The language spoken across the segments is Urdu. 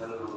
علي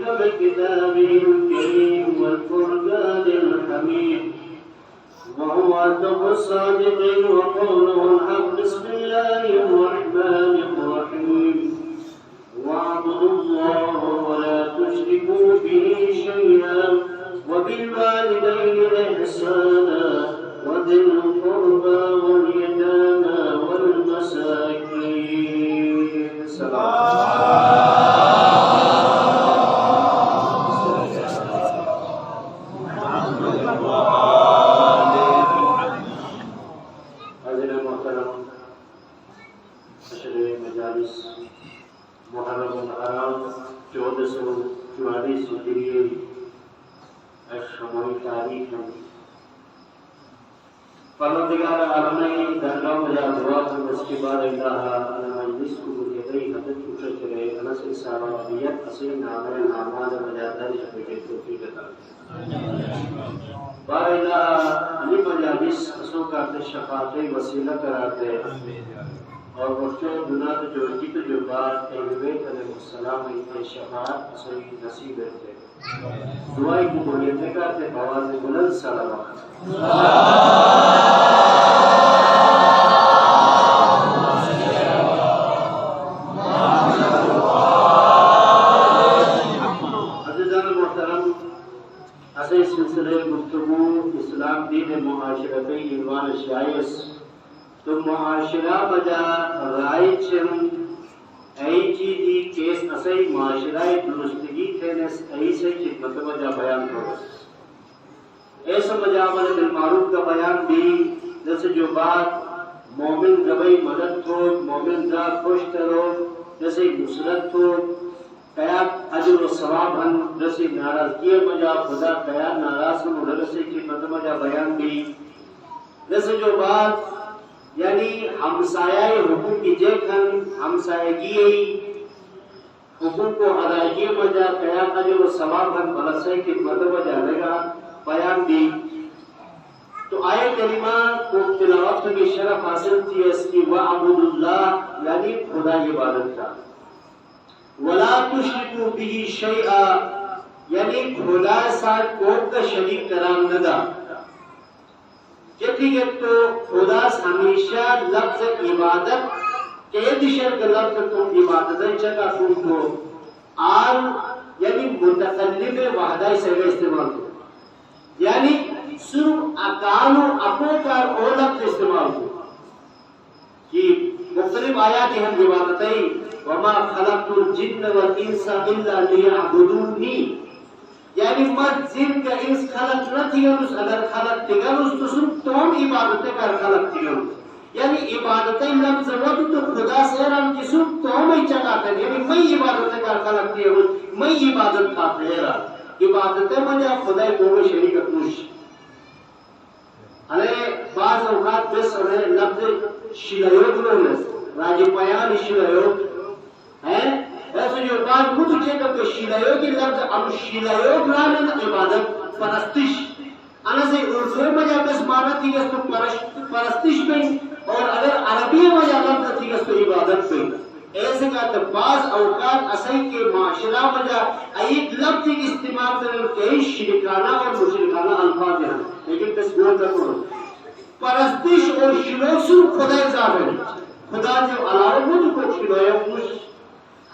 بكتابه الكريم والفرقان الحميد وهو أصدق الصادقين وقوله الحق بسم الله الرحمن الرحيم واعبدوا الله ولا تشركوا به شيئا وبالوالدين إحسانا وذي القربى واليتامى والمساكين. محرم الحرام 1444 ہجری الشمالی تاریخ ہے. پروردگار عالمین درگاہ مجا دعات اس کے بعد اللہ علیہ مجلس کو بلیدئی حدد اٹھر کرے انس سارابیت اصلی نامے ناماد مجا درج پیٹے توفیق عطا بار اللہ علی مجالس اسو کارتے شفاعت وسیلہ کراتے اور بچوں گناہ جو جیت جو بات اہلویت علیہ السلام کی شفاعت اصلی نصیب ہے. دعائی کو بلیت کرتے بواز بلند صلوات. عزیزان محترم اسی سلسلے گفتگو اسلام دین معاشرتی عنوان شائز تو معاشرہ بجا رائے چن ای چیزی کیس اسی معاشرہ درستگی تھینس ای سے خدمت بجا بیان کرو. ایسا مجامل بالمعروف کا بیان بھی جیسے جو بات مومن جبئی مدد ہو مومن جا خوش کرو جیسے نصرت ہو قیاد اجر و ثواب ہن جیسے ناراضگی مجا خدا قیاد ناراض ہن جیسے خدمت بجا بیان بھی جیسے جو بات یعنی ہمسایہ حقوق کی جیکن ہمسایگی حقوق کو ادائیگی مجا قیاد اجر و ثواب ہن بلسے خدمت بجا لگا بیان دی. تو آئے کلمہ کو تلاوت کی شرف حاصل تھی اس کی وَعَبُدُ اللَّهِ یعنی خدا کی عبادت کا وَلَا تُشْرِكُوا بِهِ شَيْئًا یعنی خدا ساتھ کوئی کا شریک قرار نہ دا. جبکہ تو خدا ہمیشہ لفظ عبادت قید شرک لفظ تم عبادت چکا سن کو آل یعنی متقلب وحدہ سے استعمال کو یعنی صرف اکان و اپوکار او لفظ استعمال کو کہ مختلف آیات ہم عبادتیں وما خلقت الجن والانس الا ليعبدوني یعنی مت جن کا انس خلق نہ تھی اگر خلق تھی تو صرف تم عبادتیں کر خلق تھی یعنی عبادتیں لفظ وقت تو خدا سے رام کی صرف تم ہی چاہتے ہیں یعنی میں عبادتیں کر خلق تھی میں عبادت کا پھیرا عبادتیں مجھے خدا کو شریک اپنوش ارے بعض اوقات بس انہیں لفظ شیلیوگ لونس راجی پیان شیلیوگ ہے ایسے جو بات وہ تو چیک کہ شیلیوگ کی لفظ ام شیلیوگ رانن عبادت پرستش انا سے اردو مجھے بس مانا تھی کہ تو پرستش میں اور اگر عربی مجھے لفظ تھی کہ تو عبادت میں ایسے کا تو بعض اوقات اصل کے معاشرہ مجھا ایک لفظ کی استعمال کرنے کئی شرکانہ اور مشرکانہ الفاظ ہیں لیکن تصویر کرو پرستش اور شلوک صرف خدا ذات ہے خدا جو علاوہ وہ تو کچھ شلویا خوش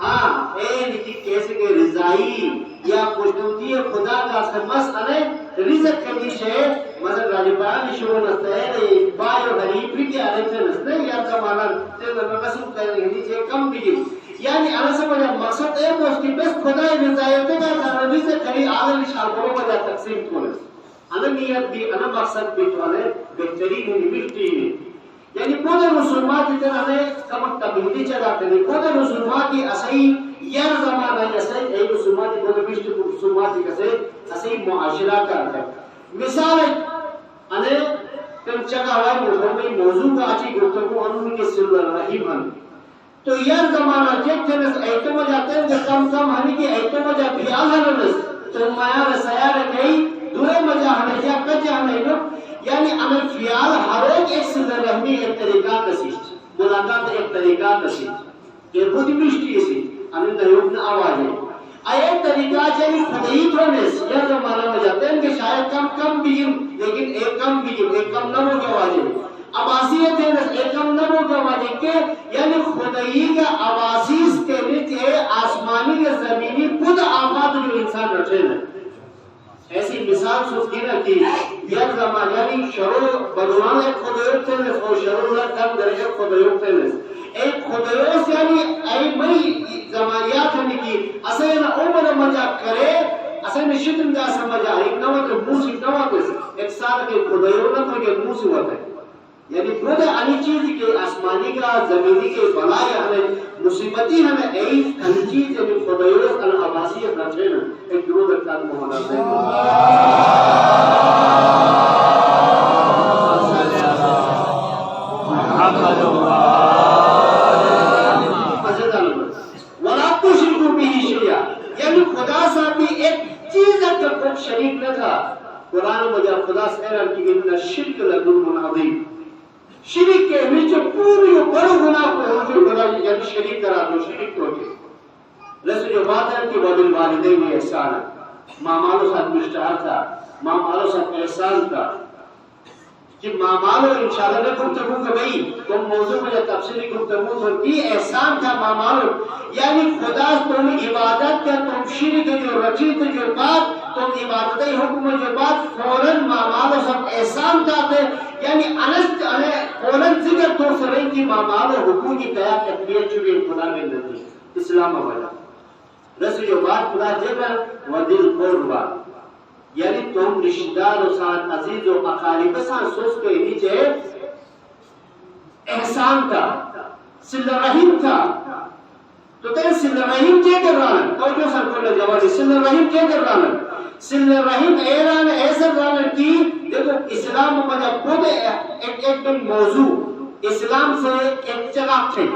ہاں این کی کیسے کہ رضائی یا خوشنودی خدا کا سمس انہیں رزق کمی شے مثلا راجبان شروع نستے ہیں بائی و غریب بھی کیا آنے سے نستے یا زمانہ تیرے مقصود کرنے ہی چھے کم بھی یعنی انا سمجھا مقصد ہے کہ اس کی بس خدا رضایتے کا رزق کمی آدھر شاکروں کو جا تقسیم کھولے انا نیت بھی انا مقصد بھی توالے بہترین نمشتی ہے یعنی خود مسلمان کی طرح نے کمک تبلیغی چلاتے ہیں خود مسلمان کی اصحی یار زمانہ ہے اصحی ایک مسلمان کی خود بشت مسلمان کی کسے اصحی معاشرہ کرتا ہے. مثال ہے انہیں کم چکا ہوا ہے موضوع کا آچی گفتگو انہوں کے سر رحیم ہیں تو یار زمانہ جب تھنس ایتم جاتے ہیں جب کم کم ہمیں کی ایتم جا بیال ہنس تو مایا رسایا رکھئی دوئے مجا ہمیں یا کجا ہمیں یعنی عمل فیال ہر ایک صلہ رحمی ایک طریقہ نسیج ملاقات ایک طریقہ نسیج یہ خود مشتی سی عمل نیوبن آواز ہے ایک طریقہ چاہیے خدایی تھونس یا زمانہ میں جاتے ہیں کہ شاید کم بگیم لیکن ایک کم بگیم ایک کم نہ ہو کے واجب عباسیت ہے ایک کم نہ ہو کے واجب کے یعنی خدایی کا عباسیس کے لیے آسمانی کے زمینی خود آفات جو انسان رکھے ہیں ایسی مثال سوچی نا کہ یک زمان یعنی شروع بدوان ایک خدایوک تھے اور شروع کم درجہ خدایوک تھے ایک خدایوک یعنی ای مئی زمانیات ہمیں کی اصلا عمر مجا کرے اصلا شتم دا سمجھا ایک نوات موسی نوات ایک سال کے خدایوک نہ تھا کہ موسی ہوتا ہے یعنی خود انی چیز کے آسمانی کا زمینی کے بلائے ہمیں مصیبتی ہمیں ای انی چیز یعنی خدایوک العباسیت رکھے نا ایک درود اکتاد محمد سے یعنی خدا صاحب بھی ایک چیز ہے کہ شریک نہ تھا قرآن مجھے خدا سے اعلان کی کہ شرک لظلم عظیم شرک کے نیچے پوری بڑو گناہ کو جو گناہ یعنی شریک کرا دو شریک تو کے رسول جو بات ہے کہ وبالوالدین احسان ماں مالو ساتھ مشتہر تھا ماں مالو ساتھ احسان تھا کہ ماں مالو انشاءاللہ نے گفتگو کہ بھئی تم موضوع میں تفصیلی گفتگو تو کی احسان تھا ماں مالو یعنی خدا تم عبادت کا تم شرک جو رچی تو جو بات تم عبادت حکم جو بات فوراً ماں مالو سب احسان تھا یعنی انست فوراً ذکر تو سرین کی ماں مالو حکومی تیا تکبیر چوبی خدا میں نتی اسلام والا رسول جو بات خدا جبر و دل قربا یعنی تم رشتدار و ساتھ عزیز و اقارب ساتھ سوچ کے نیچے احسان تھا صلہ رحیم تھا تو تین صلہ رحیم کیا کر رہا ہے تو جو سر کو لے جواب صلہ رحیم کیا کر رہا ہے صلہ رحیم اعلان ایسا رہا کی دیکھو اسلام میں خود ایک موضوع اسلام سے ایک چراغ تھے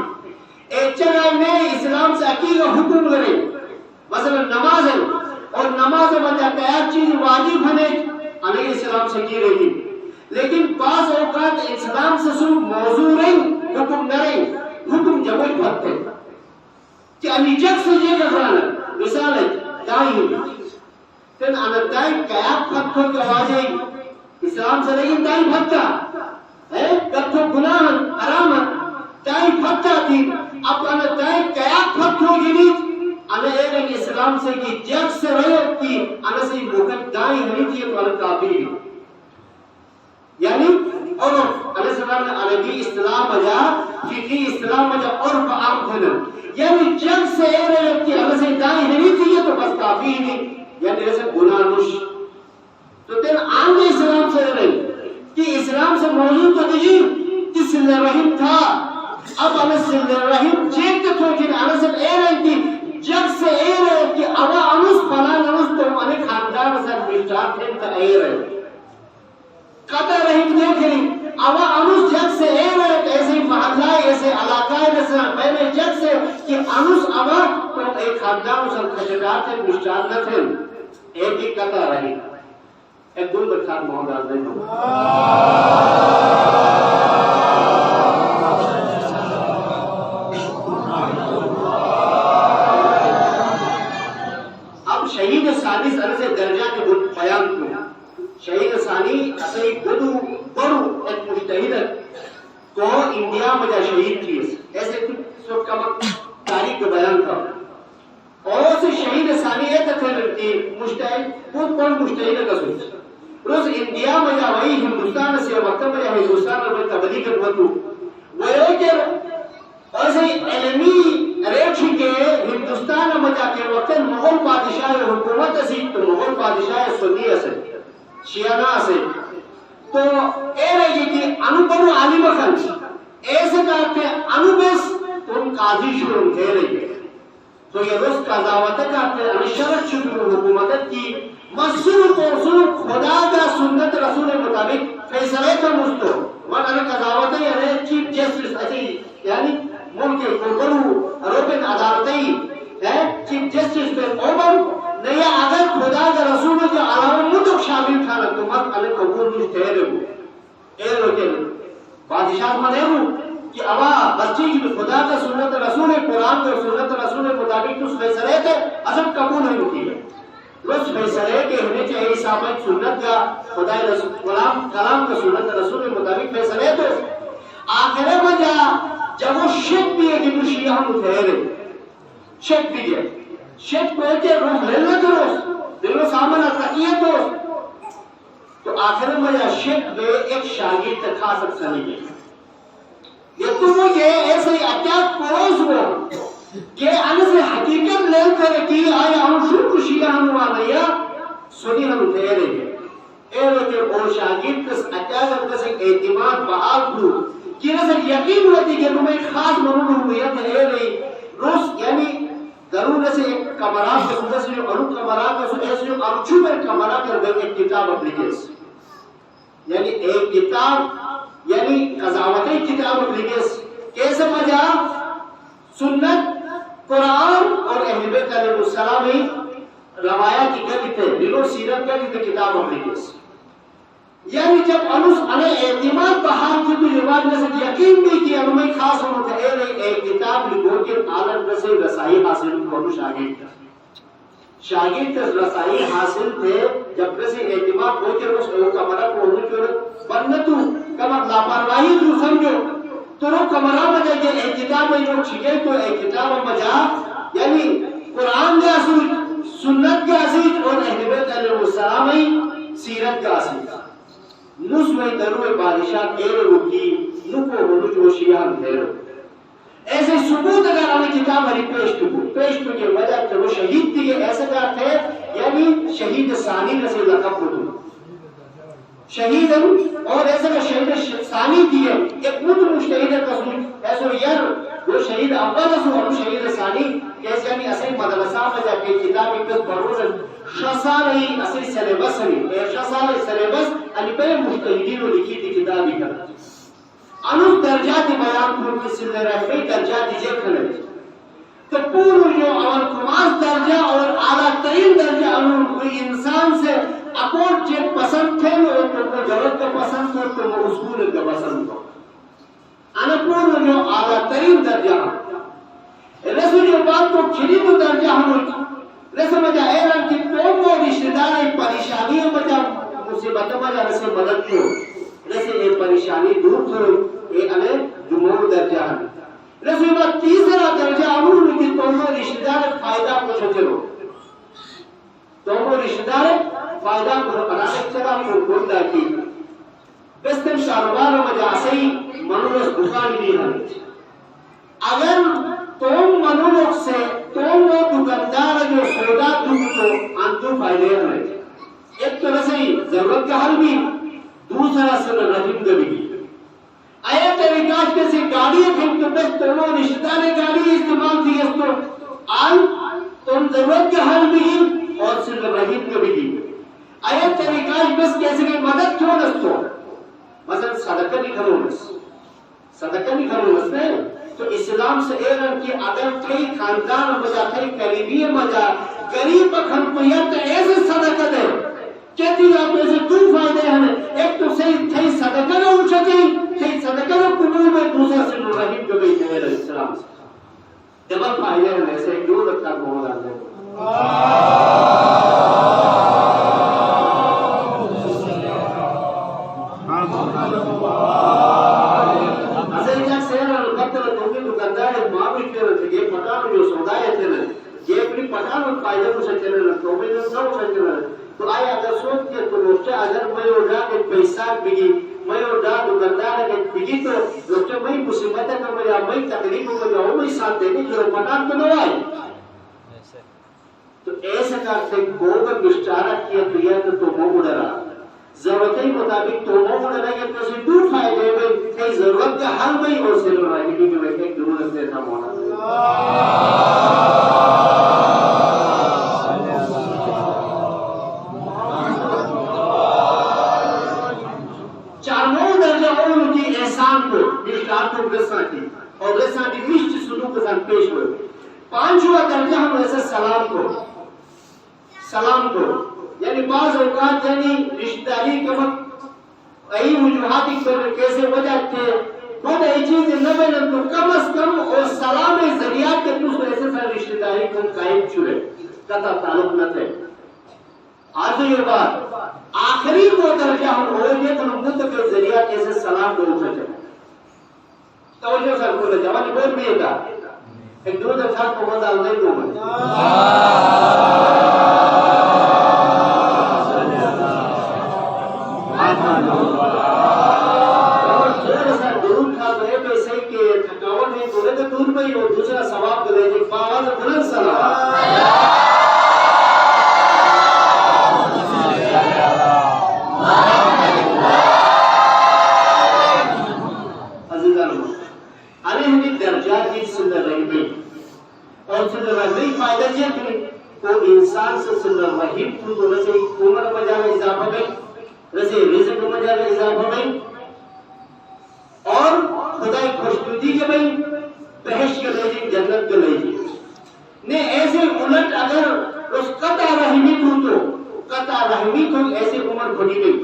ایک چراغ میں اسلام سے عقیدہ حکم کرے مثلا نماز ہے اور نماز میں تیار چیز واجب ہے علیہ السلام سے کی رہی لیکن بعض اوقات اسلام سے صرف موضوع نہیں حکم نہ رہی حکم جبل پھتے کہ انی جب سے یہ کہانا مثال ہے دائی ہوئی تین انتائی قیاب پھت ہو کے آوازیں اسلام سے لیکن دائی پھتا کتھو گناہ حرام دائی پھتا تھی اب انتائی قیاب پھت ہو گی انا ایک اسلام سے کی جگ سے رہے کی انا سے مکت دائیں نہیں تھی تو اللہ کافی یعنی اور علیہ السلام نے عربی اسلام بجا فقی اسلام بجا عرف عام تھا یعنی جگ سے رہے کی انا سے دائیں نہیں تھی تو بس کافی نہیں یعنی جیسے گناہ نش تو تین عام اسلام سے رہے کہ اسلام سے موجود تو دیجی کہ صلہ رحیم تھا اب انا صلہ رحیم چیک تو کہ انا سے رہے کی جب سے اے رہے کہ اوا انس فلان انس تو انہیں خاندان سے مشتاق تھے تا اے رہے قطع رحیم دیکھیں اوا انس جب سے اے رہے ایسے محلہ ایسے علاقہ ایسے پہلے جب سے کہ انس اوا تو ایک خاندان سے مشتاق تھے مشتاق نہ تھے ایک ہی قطع رحیم ایک دل بچار محمد آزدین شہید ثانی سر سے درجہ کے بیان کیا شہید ثانی اصلی بڑو ایک مجتہد کو انڈیا میں جا شہید تھی ایسے سب کا تاریخ کا بیان تھا اور سے شہید ثانی ایک تھے کہ مجتہد خود کون مجتہد کا سوچ روز انڈیا میں جا وہی ہندوستان سے مکہ میں جا ہندوستان میں تبلیغ کرو وہ ایک ایسے علمی ریچی کے ہندوستان میں جا کے وقت مغل بادشاہ حکومت سے تو مغل بادشاہ سنی سے شیعہ سے تو اے رہی کہ انوپر عالم خان ایسے کہتے ہیں انوبس تم قاضی شروع دے رہی ہے تو یہ روز قضاوت کہتے ہیں شرط شروع حکومت کی مسئول کو صرف خدا کا سنت رسول مطابق فیصلے کا مستو وہاں قضاوت ہے چیف جسٹس اچھی یعنی ملک کو روپن عدالتیں چیف جسٹس پہ اوبر نہیں اگر خدا کا رسول کے علاوہ مطلب شامل تھا تو مت علی قبول نہیں تھے رہے اے روکے بادشاہ منے ہوں کہ ابا بچے کی خدا کا سنت رسول قرآن کا سنت رسول مطابق اس فیصلے کے عزم قبول نہیں ہوتی ہے. اس فیصلے کے ہونے چاہیے ثابت سنت کا خدا رسول کلام کا سنت رسول مطابق فیصلے تو آخر وجہ جب وہ شک بھی ہے کہ تو شیعہ ہم ٹھہرے شک بھی ہے شک کو کہ روح لینا درست دلو سامنا تقیت درست تو آخر وجہ شک میں ایک شاگرد تک خاص اکثر نہیں ہے. یہ تو مجھے ایسے ہی اٹیک پروز ہو کہ انس حقیقت لے کر کی آیا ہم شرک شیعہ ہم وانیا سنی ہم ٹھہرے ہیں اے وقت وہ شاگرد کس اٹیک کس اعتماد بحال کو کہ رسل یقین ہوتی کہ تمہیں خاص منون ہوئیت ہے رہی روز یعنی ضرور سے ایک کمرات کے سندر سے جو ارو کمرات کے سندر سے جو ارچو پر کمرات کر دیں ایک کتاب اپلیکیس یعنی ایک کتاب یعنی قضاوتی کتاب اپلیکیس کیسے وجہ سنت قرآن اور اہل بیت علیہ السلام ہی روایات کی کہتے ہیں دلو سیرت کہتے کتاب اپلیکیس یعنی جب انس علیہ اعتماد بحال کی تو جواب میں سے یقین بھی کیا ہمیں خاص ہونا تھا ایک کتاب لکھو کے عالم میں سے رسائی حاصل کرو شاگرد رسائی حاصل تھے جب سے اعتماد ہو کے اس کمرہ کو ہونے کے بندتو کمر لاپرواہی تو سمجھو تو رو کمرہ مجھے کہ ایک کتاب میں جو چھکے تو ایک کتاب مجھا یعنی قرآن کا اصول سنت کا اصول اور اہل بیت علیہ السلام ہی سیرت کا اصول نس میں دروے بادشاہ کیرے روکی نکو ہونو جو شیعہ دھیرو ایسے ثبوت اگر ہمیں کتاب ہری پیش تو کے وجہ کہ وہ شہید تھی ایسے کا تھے یعنی شہید ثانی کا سے لقب کو دوں شہید اور ایسے کا شہید ثانی تھی ایک مدر مشتہید قصور ایسے یار وہ شہید اول اسو اور شہید ثانی کیسے یعنی اصلی مدرسہ میں جا کے کتاب ایک بروز شسالی اصلی سلیبس ہے شسالی سلیبس علی پہ مشتہدین و لکھی تھی کتابی کرتا انس درجات بیان کو کسی نے رہے درجات دیجئے کھلے تو پورو جو اور کماز درجہ اور اعلیٰ ترین درجہ انہوں کوئی انسان سے اپورٹ چیک پسند تھے وہ تو ضرورت کا پسند تھے تو وہ اصول کا پسند تھا انا پورو جو اعلیٰ ترین درجہ رسول جو بات کو کھلی تو درجہ ہم رسول مجھا اعلان کی تومو رشتہ دار پریشانی مجھا مصیبت مجھا رسول مدد کیوں رسول ایک پریشانی دور کرو ایک انہیں جمہور درجہ ہے رسول بات تیسرا درجہ امور کی تومو رشتہ دار فائدہ کو چھو تومو رشتہ دار فائدہ کو انہیں چلا کو گردہ کی بستن شاروار مجھا صحیح منورس دکان بھی ہے اگر توم منورس سے توم وہ دکاندار جو سودا دوں تو انتو فائدے ہیں ایک تو رسول ضرورت کا حل بھی دوسرا سر رحیم دبی آیا طریقات کسی گاڑی ہے تو بس تمہوں رشتہ نے گاڑی استعمال کی اس تو آن تم ضرورت کے حل بھی اور سر رحیم دبی کی آیا طریقات بس کیسے کی مدد کیوں نستو مثلا صدقہ نہیں کرو نستے تو اسلام سے اعلان کی اگر کئی خاندان مجا کئی قریبی مجا قریب کھن پیت ایسے صدقہ دے کہتی آپ ایسے دو فائدے ہیں ایک تو صحیح تھی صدقہ نہ اچھا تھی صدقہ نہ قبول میں دوسرا سے رحیم جو گئی ہے اسلام سے دبل فائدے ہیں ایسے جو رکھتا بہت آتے ہیں تو آیا اگر سوچ کے تو روشتے اگر میں اڑا کے پیساک بگی میں اڑا دکاندار کے بگی تو روشتے میں مصیبت ہے کہ میں تکلیف ہو جاؤں میں ساتھ دینے جو پٹان تو نہ آئے تو ایسا کرتے گوگر مشتارہ کیا تو یہ تو وہ اڑا ضرورت مطابق تو وہ اڑا یہ تو سے دور فائدے میں کئی ضرورت کا حل میں اور سے لڑا ہے کہ میں ایک ضرورت دیتا مولا اور رسان کی مشت سلوک کے ساتھ پیش ہوئے پانچواں درجہ ہم ایسے سلام کو یعنی بعض اوقات یعنی رشتہ داری کے وقت ای وجوہاتی کیسے وجہ تھے خود یہ چیز نہ بنن تو کم از کم اور سلام ذریعہ کے تو ایسے سارے رشتہ داری کو قائم چھڑے قطع تعلق نہ تھے. آج یہ بات آخری کو درجہ ہم ہو گئے تو نمبت کے ذریعہ کیسے سلام دو سکے. توجہ سر کو جوانی بہت بھی ہوتا ایک دو دفعہ کو مزہ نہیں دو میں دور میں ہی دوسرا ثواب دے کہ باواز بلند سلام عزیزان علی ہمیں درجات کی سندر رہی اور سندر رہی فائدہ یہ کہ وہ انسان سے سندر رہی تو رسے عمر مجا میں اضافہ گئی رسے رزق مجا میں اضافہ گئی اور خدا خوشنودی کے بھئی بہشت کے لئے جنت کے لئے نے ایسے الٹ اگر اس قطع رحمی تو قطع رحمی تو ایسے عمر کھڑی گئی.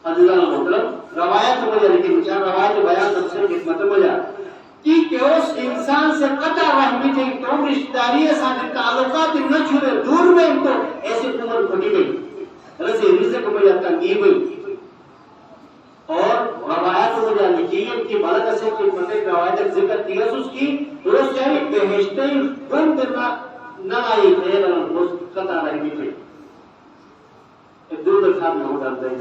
عزیزان محترم روایت مجھے لیکن چاہ روایت بیان تفسیر حکمت مجھے کہ اس انسان سے قطع رحمی تھی تو رشتہ داری ساتھ تعلقات نہ چھوڑے دور میں تو ایسے عمر کھڑی گئی رضی رزق مجھے تنگیب ہوئی. اور روایت مجھے لکھیئن کی بلد سے کی پتہ روایت ذکر کیا اس کی درست چاہیے بہشتیں بند نہ آئی تھے اس قطع رحمی تھے. ایک دو دفعہ میں ہو ڈالتے ہیں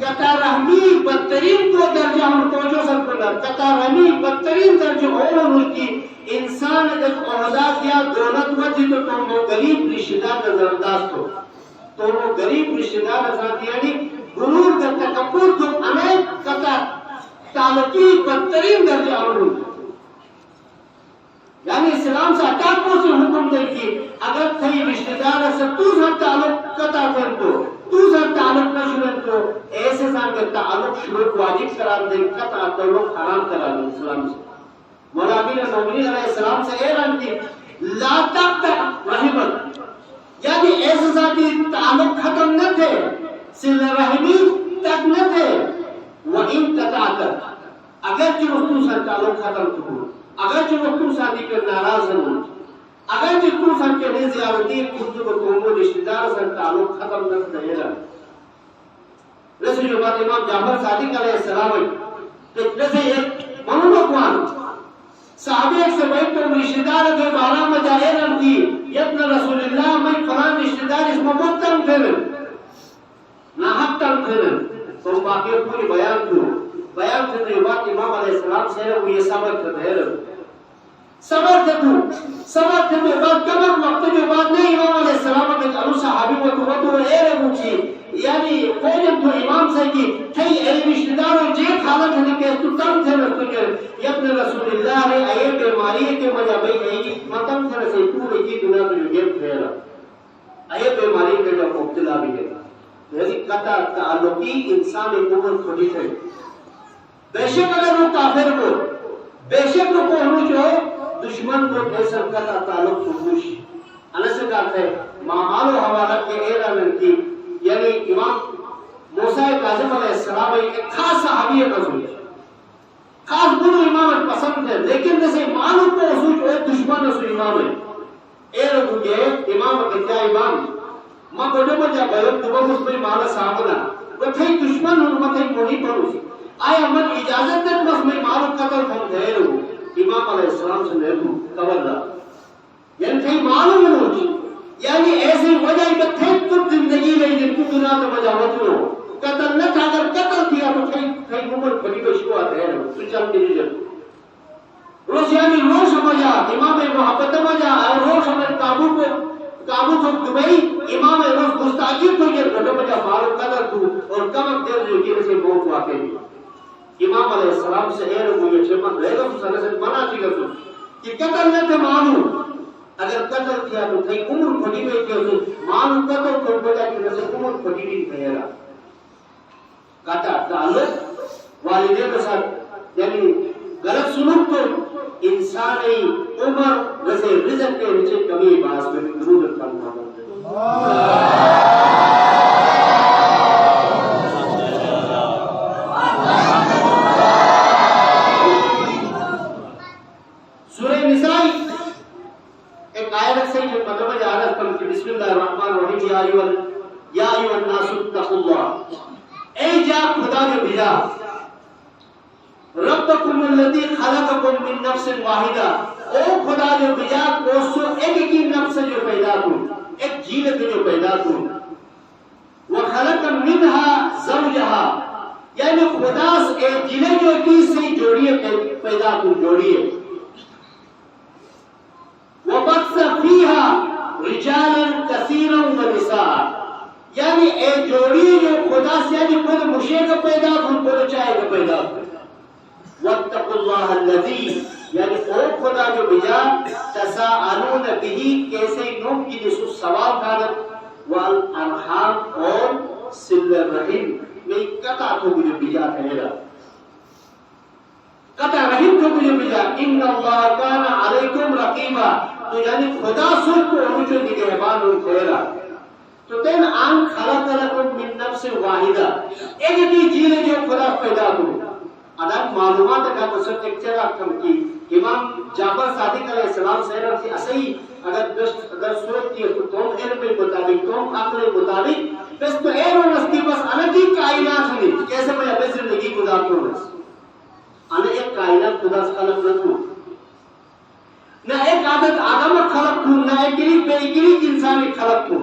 قطع رحمی بدترین کو درجہ ہم توجہ سر کرنا قطع رحمی بدترین درجہ اور ملکی انسان اگر عہدہ کیا دولت وجہ تو وہ غریب رشتہ دار نظرداشت ہو تو وہ غریب رشتہ دار نظرداشت یعنی غرور کا تکبر تو ہمیں قطع تعلقی بدترین درجہ اور یعنی اسلام سے اٹاکوں سے حکم دے کہ اگر تھی رشتہ دار سے تو سب تعلق قطع کر تو سب تعلق نہ شروع تو ایسے سان کے تعلق شروع واجب قرار دے قطع تعلق حرام قرار دے اسلام سے. مولا امین المومنین علیہ السلام سے اعلان کی لا تقطع رحمت یعنی ایسے ذاتی تعلق ختم نہ تھے صلہ رحمی تک نہ تھے وَإِن قطعت اگر جو وقتوں سے تعلق ختم تو اگر جو وقتوں سے پر ناراض ہو اگر جو وقتوں سے کے لیے زیادتی کچھ کو تمہوں رشتہ دار سے تعلق ختم نہ تھے رسول اللہ امام جعفر صادق علیہ السلام کہ جیسے ایک منوقوان صحابی ایک سے بیت تو رشتہ دار جو بارہ مجاہر رمتی یتن رسول اللہ میں فلان رشتہ دار اس مبتم پھر ناحق تم پھر تو باقی پوری بیان سے جو بات امام علیہ السلام سے ہے وہ یہ صبر کرتے ہیں صبر کرتے جو بات کمر وقت جو بات نہیں امام علیہ السلام کے انو صحابی کو تو اے رہو چی یعنی فوجن تو امام سے کی تھی اے رشتہ داروں جے حالت ہے کہ تو تم تھے تو کہ یبن رسول اللہ ہے اے بیماری کے وجہ بھئی اے متم تھے سے پورے کی دنیا میں جو گیپ پھیلا اے بیماری کے جو مبتلا بھی ہے یعنی قطع تعلقی انسان عمر کھڑی ہے. بے شک اگر وہ کافر کو بے شک وہ پہنچ ہو دشمن کو ایسا قطع تعلق پہنچ انس سے کہتے ہیں معمال و حوالت کے اعلان کی یعنی امام موسیٰ کاظم علیہ السلام ایک خاص صحابی رسول خاص گنو امام پسند ہے لیکن جیسے معلوم کو رسول ایک دشمن رسول امام ہے اے رسول کے امام کتیا امام ماں بڑے بجا گئے دبا مسلم مالا صحابنا وہ تھے دشمن اور وہ تھے موڑی پڑوسی آیا من اجازت دن بس میں معلوم قتل ہم دے رہو امام علیہ السلام سے لے لوں قبر دا یعنی تھے معلوم ہے یعنی ایسی وجہ کہ تھے تو زندگی رہی جن کو دنیا تو مجاوت ہو قتل نہ تھا اگر قتل کیا تو تھے عمر بڑی بشکوا دے رہو تو چل کے جب روز یعنی روز سمجھا امام محبت سمجھا اور روز سمجھ قابو تو دبئی امام روز گستاخی تو یہ گھٹو بجا فاروق قدر تو اور کم دیر جو کہ اسے موت واقع بھی امام علیہ السلام سے اے رب یہ چمک رہے گا تو سنے سے منع کی گا تو کہ قتل نہ تھے معلوم اگر قتل کیا تو تھی عمر کھڑی ہوئی تھی تو معلوم قتل تو بجا کہ نسے عمر کھڑی ہوئی تھی قطع تعلق والدین کے ساتھ یعنی غلط سلوک تو انسانی عمر ویسے رزق کے نیچے کمی باعث میں درود کم ہوگا. سورہ نساء ایک آیت سے جو مطلب ہے آیت کم کہ بسم اللہ الرحمن الرحیم یا ایھا الناس اتقوا اللہ. اے جا خدا نے بھیجا ربکم الذی خلقکم من نفس واحدہ. او خدا جو بھیجا کوسو ایک ہی نفس جو پیدا کو ایک جیل جو پیدا کو وخلق منها زوجها یعنی خدا ایک جیل جو کی سے جوڑیے پیدا کو جوڑیے وبث فيها رجالا كثيرا ونساء یعنی ایک جوڑی جو خدا سے یعنی خود مشے کا پیدا خود چاہے کا پیدا واتقوا الله الذي یعنی او خدا جو بجا تساءلون به کیسے نوم کی جسو سوال کارت والارحام اور صلہ الرحم میں قطع کو جو بجا کہے رہا قطع رحم کو جو بجا ان اللہ کان علیکم رقیبا. تو یعنی خدا سن کو جو نگہبان ہو کہے رہا. تو تین آن خلق لکم من نفس واحدہ ایک ہی جیل جو خدا پیدا کرو. ادب معلومات کا مصر ٹیکچر کم کی امام جعفر صادق علیہ السلام سے رہا تھی اسی اگر صورت کی تو توم علم کے مطابق توم عقل مطابق بس تو اے رو نستی بس انتی کائنات ہوئی کیسے میں اپنے زندگی گزارتا ہوں بس انا ایک کائنات خدا سے خلق نہ ہوں نہ ایک عادت آدم خلق ہوں نہ ایک گریب انسانی خلق ہوں.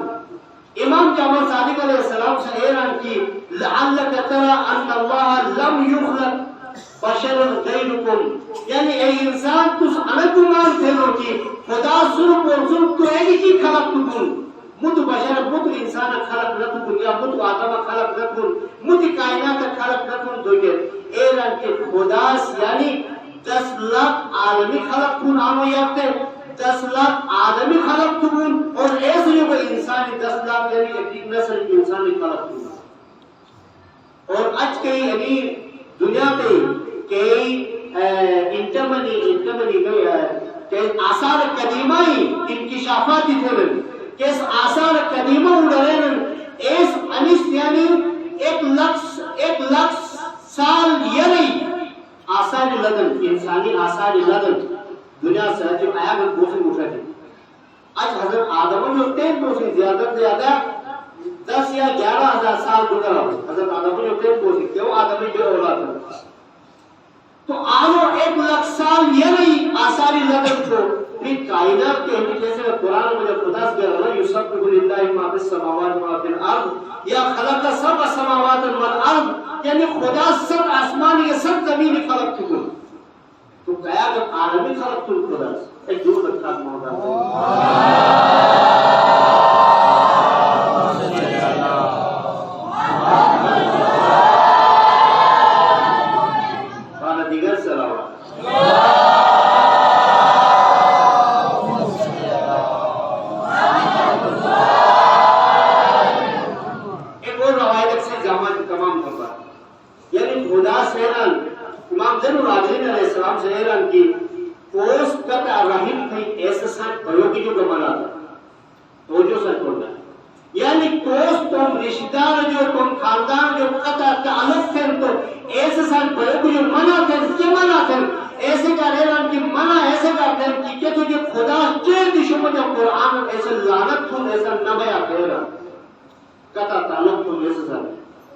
امام جعفر صادق علیہ السلام سے اعلان کی لعلک ترى ان اللہ لم یخلق بشر غیرکم یعنی اے انسان تس انکمان تھلو کی خدا صرف اور صرف تو ایک ہی خلق تکن مت بشر مت انسان خلق نکن یا مت آدم خلق نکن مت کائنات خلق نکن دوگے اعلان کے خدا یعنی 10 لاکھ عالمی خلق کن آنو یاکتے 10 لاکھ آدمی خلق کن اور ایسے جو انسانی 10 لاکھ یعنی ایک نسل کی انسانی خلق کن. اور آج کئی یعنی دنیا پہ کئی انٹرمنی کئی آثار قدیمہ ہی انکشافاتی تھے کہ اس آثار قدیمہ اڑھرین اس انیس یعنی 1 لاکھ سال یعنی آثار لدن انسانی آثار لدن دنیا سے جو آیا گا دوسری اٹھا تھی. آج حضرت آدم جو 10 دوسری زیادہ 10 یا 11,000 سال گزر رہا حضرت آدم جو 10 دوسری کیوں آدم جو اولاد ہے تو آنو 1 لاکھ سال یہ نہیں آثاری لدن کو پھر کائنات کے ہمیں جیسے قرآن میں جب خدا سے کہا یسبح للہ ما فی السماوات و ما فی الارض یا خلق سبع سماوات والارض یعنی خدا سب آسمان یہ سب زمین خلق چکے تو کہا جب عالمی خلق تو خدا ایک دور رکھا موضوع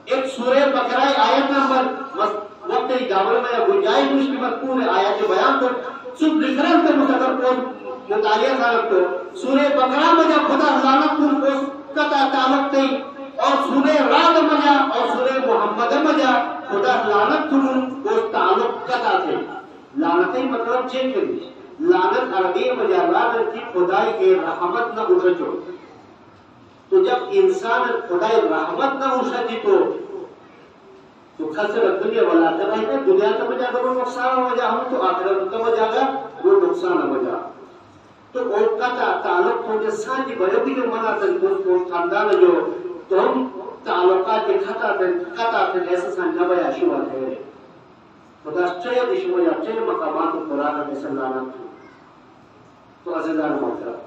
ایک سورہ بقرہ آیت نمبر وقت دعوت میں گنجائش مشکل پورے آیات بیان کر سب ڈیفرنٹ متقر کو مطالعہ کرتے تو سورہ بقرہ میں جب خدا لعنت کو قطع تعلق تھی اور سورہ رعد میں جا اور سورہ محمد میں جا خدا لعنت کو تعلق قطع تھے. لعنت مطلب چیک کری لعنت عربی میں جا لعنت کی خدائی کے رحمت نہ اٹھو تو جب انسان خدای رحمت نہ اٹھتی تو خسر دنیا والا آخرت ہے دنیا کا بجا اگر وہ نقصان ہو جا ہم تو آخرت کا بجا گا وہ نقصان ہو جا تو اور کا تعلق ہو جا سانجی بڑے بھی جو منع تن کو خاندان جو تو ہم تعلقات کے خطا تن ایسا سانجا بیا شروع ہے خدا چه دشمن یا چه مقامات قرآن میں سلانا تو عزیزان محترم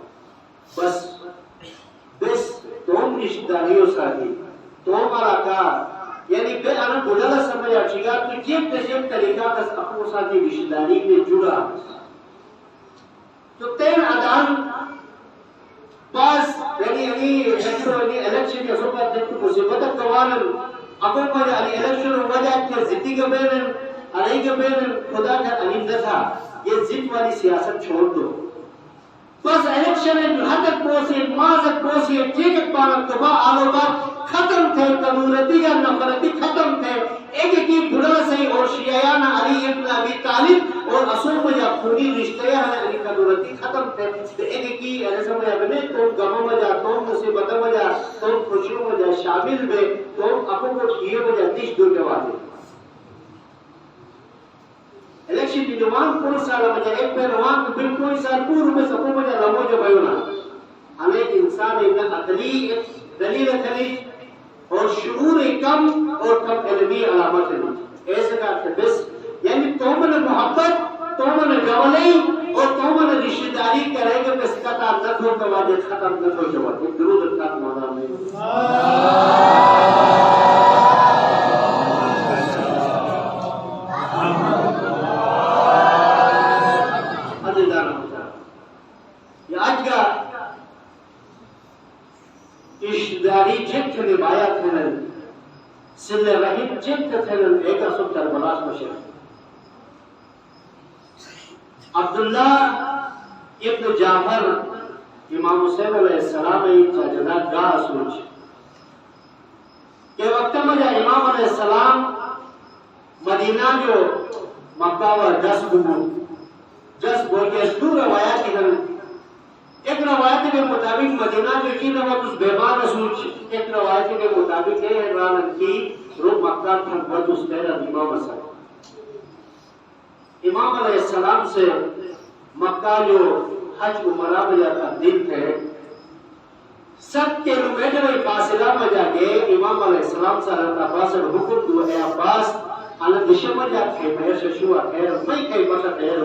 بس توم رشتہ داریوں ساتھی توم علاقہ یعنی بے انا گدلا سمجھا چیگا تو جیب طریقہ کس اپنے ساتھی رشتہ داری میں جڑا تو تین ادان پاس یعنی الیکشن کے سوپر جب تو مصیبت قوانن اپنے پر الیکشن وجہ کے زدی کے بینن علی کے بینن خدا کا علیم تھا یہ ضد والی سیاست چھوڑ دو بس الیکشن میں حد پہنچے مازت پہنچے ٹھیک پانا تو آلو بات ختم تھے کمیونٹی یا نفرتی ختم تھے ایک کی بڑا سے اور شیعیان علی ابن ابی طالب اور اصول میں جب خونی رشتے ہیں علی کمیونٹی ختم تھے ایک کی ایسا میں بنے تو غموں میں جا تو مصیبتوں میں جا تو خوشیوں میں جا شامل ہوئے تو اپوں کو کیے میں جا دیش دور کے وعدے الیکشن کی جوان پور سال میں جا ایک پہ روان تو بالکل سال پور میں سکوں میں جا لمو جو بیونا ہمیں انسان ایک عقلی دلیل خلیج اور شعور کم اور کم علمی علامت ہے ایسے کا بس یعنی تومن محبت تومن گولی اور تومن رشتہ داری کرے گا بس کا تعلق ہو کا واجب ختم نہ ہو جواب ایک درود اللہ مولا میں یہ آج کا اشتداری جنت نبایا تھنن سل رحیم جنت تھنن ایک اصول کربلاس مشرق عبداللہ ابن جعفر امام حسین علیہ السلام جنہ گاہ سوچ کہ وقت میں جا امام علیہ السلام مدینہ جو مکہ و جس بول کے اس دو روایات کی ایک روایت کے مطابق مدینہ جو کی نوات اس بیمان سوچ ایک روایت کے مطابق ہے رانن کی رو مکہ تھا بہت اس پہلا امام مسئلہ امام علیہ السلام سے مکہ جو حج عمرہ میں جاتا دن تھے 7 کلومیٹر فاصلہ میں جا کے امام علیہ السلام سے حضرت عباس حکم دو اے عباس اللہ دشم جا کے میں ششوا خیر میں کئی بخت خیر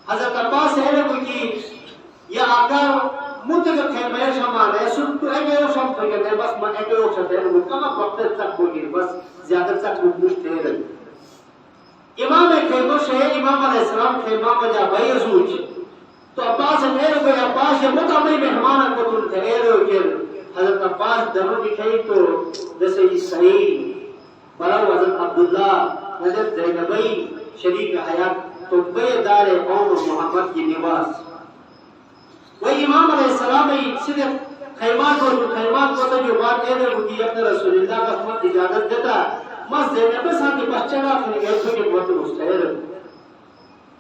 حضرت عباس ہے کہ یا آقا متگا خیمہ شمان ہے سن تو ایک ایو شام تو گئے بس میں ایک ایو شام ہے کما وقت تک ہو گئی بس زیادہ تک مشت ہے امام خیمہ ہے امام علیہ السلام خیمہ بجا بھائی سوچ تو عباس میرے کو عباس متعمی مہمان کو تم ٹھہرے ہو کہ حضرت عباس دنوں دکھائی تو جیسے یہ صحیح برو حضرت عبداللہ حضرت زینبی شریک حیات تو بے دار قوم محمد کی نواز وہ امام علیہ السلام صرف خیمات کو جو بات کہہ رہے ہوتی اپنے رسول اللہ کا خود اجازت دیتا مس زینب صاحب کے بچہ کا پھر ایسے کے بہت مستحر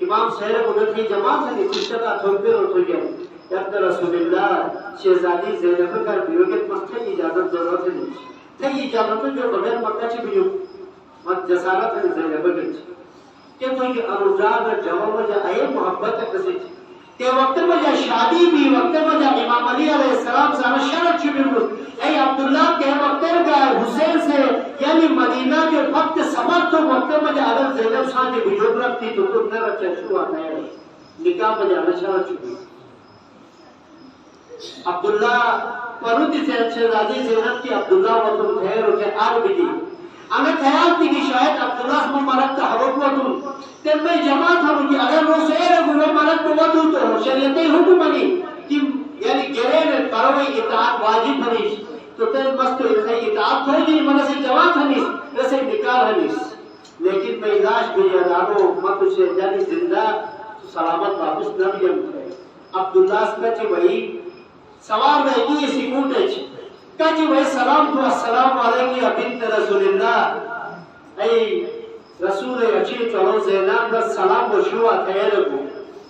امام سہر کو نتھی جماعت سے کچھ کا تھوڑے اور تھوڑے اپنے رسول اللہ شہزادی زینب کا بیوگت مستحر اجازت ضرورت نہیں تھے اجازت جو بغیر مکہ چھ بیو مت جسارت ہے زینب کے کہ تو یہ انوجاد جواب جا اے محبت کسی کہ وقت میں جا شادی بھی وقت میں جا امام علی علیہ السلام سے شرط چھوڑی اے عبداللہ کے وقت کا حسین سے یعنی مدینہ کے وقت سبب تو وقت میں جا اگر زینب شاہ کی بجوب رکھتی تو تم نے رچہ شروع آتا ہے نکاح میں جانا شرط چھوڑی عبداللہ پروتی سے شہزادی زینب کی عبداللہ و تم خیر ہو کے آر بھی دی ہمیں خیال تھی کہ شاید عبداللہ سے مرد تحرک و تم تم میں جماعت ہوں کہ اگر وہ سیر ہے مرد تو ودو تو شریعتی حکم بنی کہ یعنی گرین پروی اطاعت واجب بنی تو تم مست اطاعت ہو جی منہ سے جواب ہنیس ویسے نکال ہنیس لیکن میں اداش بھی ادارو مت اسے جانی زندہ سلامت واپس نہ بھی ہے عبداللہ سے کہ وہی سوار رہے گی اسی کوٹے کہا وہ سلام تو السلام علیکم بنت رسول اللہ اے رسول اچھی چلو زینب کا سلام و شروع خیر کو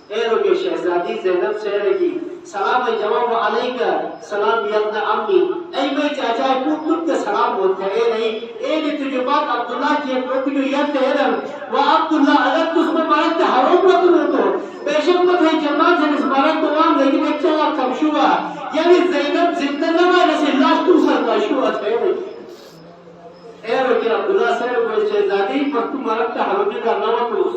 اے روکے شہزادی زینب سے رہی سلام جواب علیکہ سلام ابن امی اے میں چاچا پوت کے سلام ہوتا ہے نہیں اے نے تجھے بات عبداللہ کی پوت کو یہ تیرم و عبداللہ اگر تس میں مارد حروب رکھنے تو بے شک مت ہے جماعت سے اس مارد تو وام لیکن ایک چلا کم شوا یعنی زینب زندہ نمائے جیسے اللہ تو سر کا شوا ہے اے روکے عبداللہ سے کوئی شہزادی پر مرکتا حلوکی کا نواتلوس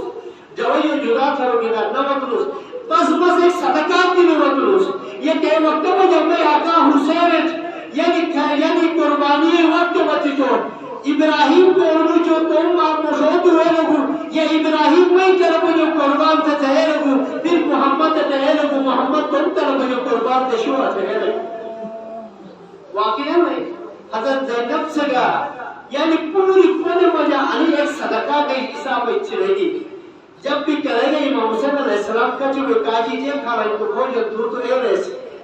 جوائیو جدا تھروکی کا نواتلوس بس ایک صدقات کی نواتلوس یہ کہ وقت میں جب میں آقا حسین یعنی قربانی وقت بچی تو ابراہیم کو انہوں جو تم آپ مشہود ہوئے لگو یہ ابراہیم میں طرف جو قربان سے چاہے لگو پھر محمد سے چاہے لگو محمد تم طرف جو قربان سے شوہ چاہے لگو واقعی ہے میں حضرت زینب سے گا یعنی پوری مجا علی ایک صدقہ کا حساب اچھی رہے گی جب بھی کرے گا امام حسین علیہ السلام کا جو کاجی جے کھا رہا ہے تو کھوئی جو دور تو اے رہے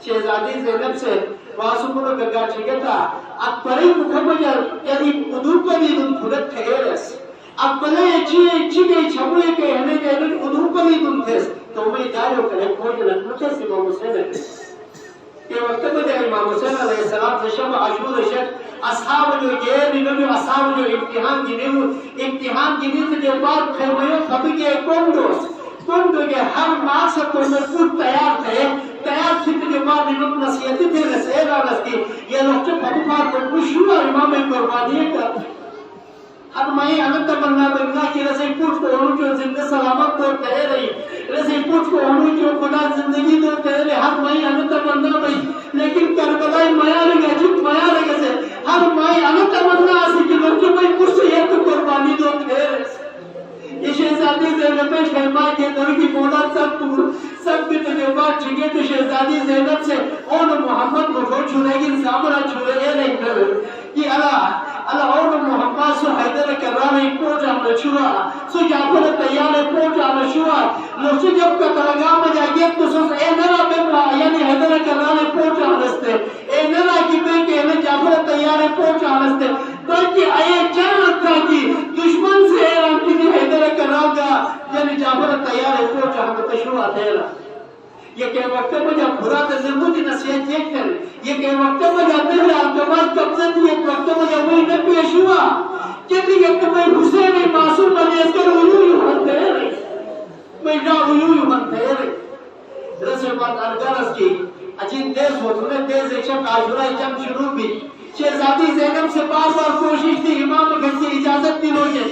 شہزادی زینب سے واسو کنو گگا چھگے تھا اب پرے مکمجر یعنی ادھو کو بھی دن خودت تھے رس اب پلے اچھی گئی چھوڑے کے ہمیں گئے دن ادھو کو بھی دن تھے تو میں دائیو کرے کھوئی جو لکھنچے سے امام حسین ہے کہ وقت میں امام حسین علیہ السلام سے شب عشور شد اصحاب جو یہ بھی اصحاب جو امتحان کی نیو سے جو بات خرمیوں خبی کے کون دو کے ہر مقصد تو مضبوط تیار تھے تھی کہ بعد امام نصیحتی تھے رسے رانس کی یہ لوگ جو پھٹفار کو خوشو امام قربانی کا ہر مائی انت تمنا بگنا کی رسے پوچھ کو انہوں جو زندہ سلامت دور کہے رہی رسے پوچھ کو انہوں جو خدا زندگی دور کہے رہی ہر مائی انت تمنا بھئی لیکن کربلائی مایا لگا جت مایا لگا سے ہر مائی انت تمنا آسی کہ لوگ جو بھئی پوچھ سے یہ تو قربانی دور کہے رہی یہ شہزادی زینب پیش خیمائی کے دور کی مولا سب بھی تجربات چھگے تو شہزادی زینب سے اون محمد کو چھوڑے گی سامرہ چھوڑے یہ نہیں کرے کہ اللہ اور محمد سو حیدر کرانے پوچھ آمنا چھوڑا سو جعفر تیارے پوچھ آمنا چھوڑا لوگ سے جب کا ترگاہ میں جائے تو سوز اے نرہ بمرا یعنی حیدر کرانے پوچھ آمنستے اے نرہ کی بے کہ انہیں جعفر تیارے پوچھ آمنستے بلکہ آئے جانت تھا کہ دشمن سے ایران کی حیدر کراؤ گا یعنی جعفر تیارے پوچھ آمنستے شروع آتے رہا یہ کہ وقت میں جب برا تذربو کی نصیحت چیک کریں یہ کہ وقت میں جب نبی الکمال قبضت ہوئی وقت میں جب وہی نبی پیش ہوا کہتی کہ میں حسین معصوم علیہ السلام عیوی ہنتے رہے میں جا عیوی ہنتے رہے رسول بات الگرس کی اچین دیز ہو تمہیں دیز ایک شب آجورہ جنگ شروع بھی شہزادی زینب سے بار بار کوشش تھی امام گھر سے اجازت دی روجے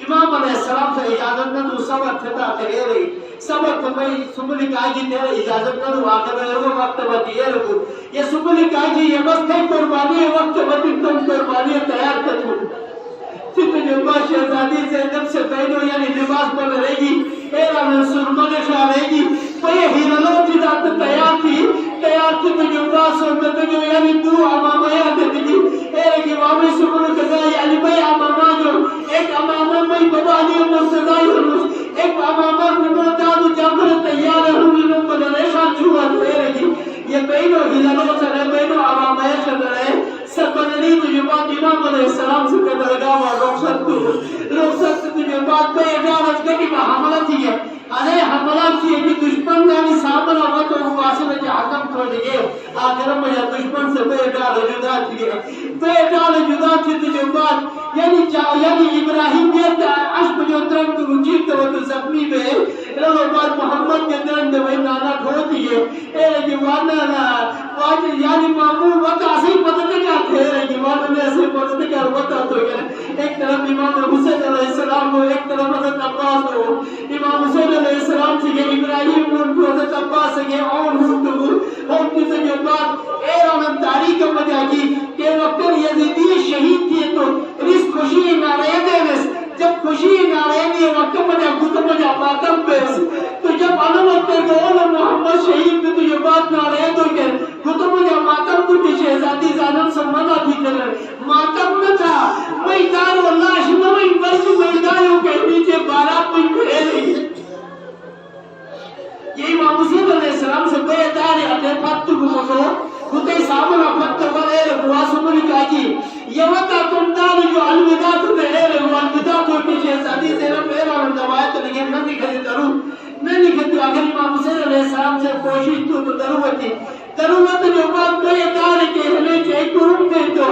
امام علیہ السلام سے اجازت نہ تو صبر تھتا تھے رہی صبر تمہیں سبلی کاجی تیرے اجازت نہ تو آخر میں وہ وقت بتیے رکھو یہ سبلی کاجی یہ وقت ہے قربانی وقت بتی تم قربانی تیار کر چھو ست جو شہزادی زینب سے پہنو یعنی لباس بن رہے گی ایرا منصور منشا رہے گی تو یہ ہیرلو کی ذات تیار تھی تو جو سنت جو یعنی دو امامہ یاد تھی ایرا کی وامی سبلی کزائی علی بھائی امامہ جو ایک امامہ بھائی بابا علی مرسدائی حروس ایک امامہ نموداد جعفر تیار حروس بدنیشان چھوڑا دے رہی یہ بینو ہلالو سرے بینو امامہ شدرے سبنی تجھے بات امام علیہ السلام سے قدر گاوا رخصت تجھے بات بے اجارت کے کہ حملہ تھی ہے ارے حملہ تھی ہے کہ دشمن نے سامنا ہوا تو وہ واسم جا حکم کر دیئے آخر میں دشمن سے بے اجارت جدا تھی ہے بے اجارت جدا تھی تجھے بات یعنی ابراہیم یہ عشق جو درم تو رجیب تو تو زخمی بے رلو بات محمد کے درم دے بھئی نانا کھو دیئے اے جوانا واجہ یعنی معمول وقت آسے ہی پتہ کیا تھے جوانا نے ایسے پتہ کیا وقت تو کیا ایک طرف امام حسین علیہ السلام کو ایک طرف حضرت عباس کو امام حسین علیہ السلام سے کہ ابراہیم کو حضرت عباس سے کہ اور ہم کی سے جو بات اے رانم تاریخ مجھا کی کہ وقت یزیدی شہید تھی تو رس خوشی نارے دیوس جب خوشی نارے دی وقت مجھا گھت مجھا ماتم پیس تو جب علمت تے گول محمد شہید میں تو یہ بات نارے دو کہ گھت مجھا ماتم تو کہ شہزادی زانم سے منع تھی کرے ماتم نہ تھا میدان اللہ شنوئی برسی میدانوں کے نیچے بارات میں کھڑے رہی یہ امام حسین علیہ السلام سے بے دار اتے پتو گمو خودی سامنا پتو بلے رکھوا سمری کاجی یہ وقت تمدان جو الوداع تو دے رہے وہ الوداع تو کی شہزادی زینب میرا روایت لیکن نہ دکھے درو نہ دکھے اگر امام حسین علیہ السلام سے کوشش تو ضرورت جو بات بے دار کے ہمیں چاہیے کرم دے تو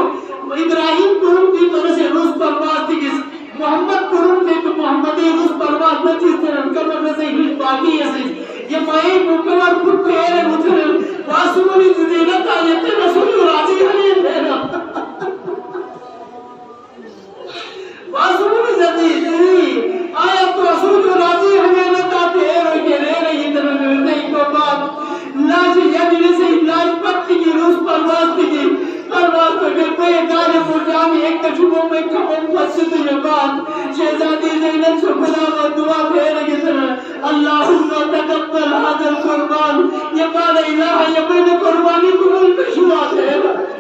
ابراہیم کرم دی تو سے روز پرواز تھی محمد کرم دے تو محمدی روز پرواز نہ چیز سے انکمر سے ہیچ باقی ہے یہ مائی مکمر خود پہرے اتھر واسمونی زینت آیت رسول راضی حلی پہنا واسمونی زینت جام ایک تجربوں میں کموں فسد یقان شہزادی زینب سے خدا و دعا پھیر گزر اللہم تقبل حاضر قربان یہ قال الہ یہ قربانی قبول بشوا دے